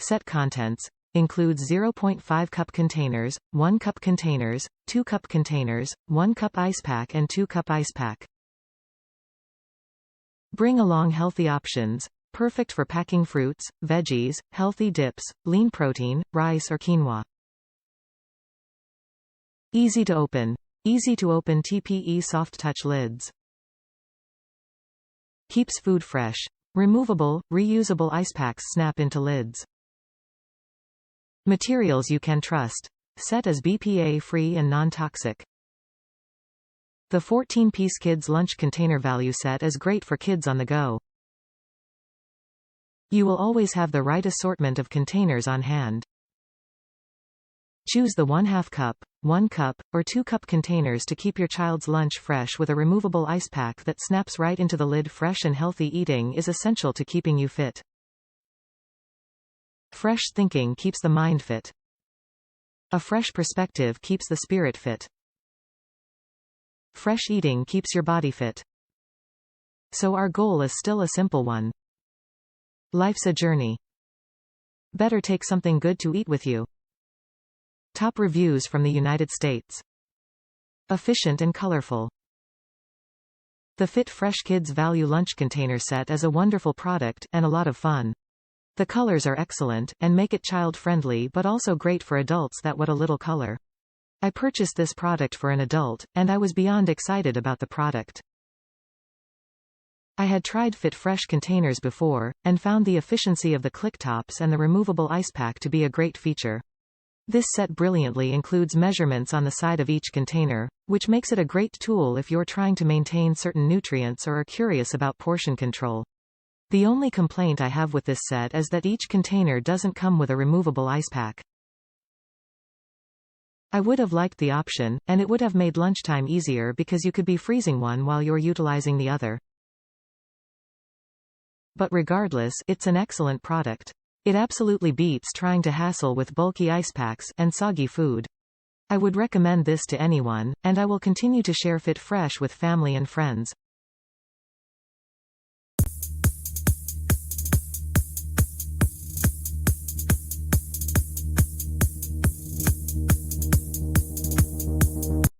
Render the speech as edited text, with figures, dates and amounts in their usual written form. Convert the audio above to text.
Set contents includes 0.5 cup containers, 1 cup containers, 2 cup containers, 1 cup ice pack and 2 cup ice pack. Bring along healthy options, perfect for packing fruits, veggies, healthy dips, lean protein, rice or quinoa. Easy to open. Easy to open TPE soft touch lids. Keeps food fresh. Removable, reusable ice packs snap into lids. Materials you can trust. Set as BPA-free and non-toxic. The 14-piece kids lunch container value set is great for kids on the go. You will always have the right assortment of containers on hand. Choose the 1/2 cup, 1 cup, or 2 cup containers to keep your child's lunch fresh with a removable ice pack that snaps right into the lid. Fresh and healthy eating is essential to keeping you fit. Fresh thinking keeps the mind fit. A fresh perspective keeps the spirit fit. Fresh eating keeps your body fit. So our goal is still a simple one. Life's a journey. Better take something good to eat with you. Top reviews from the United States. Efficient and colorful. The Fit Fresh Kids Value Lunch Container Set is a wonderful product, and a lot of fun. The colors are excellent, and make it child-friendly but also great for adults that want a little color. I purchased this product for an adult, and I was beyond excited about the product. I had tried Fit Fresh containers before, and found the efficiency of the click tops and the removable ice pack to be a great feature. This set brilliantly includes measurements on the side of each container, which makes it a great tool if you're trying to maintain certain nutrients or are curious about portion control. The only complaint I have with this set is that each container doesn't come with a removable ice pack. I would have liked the option, and it would have made lunchtime easier because you could be freezing one while you're utilizing the other. But regardless, it's an excellent product. It absolutely beats trying to hassle with bulky ice packs and soggy food. I would recommend this to anyone, and I will continue to share Fit Fresh with family and friends.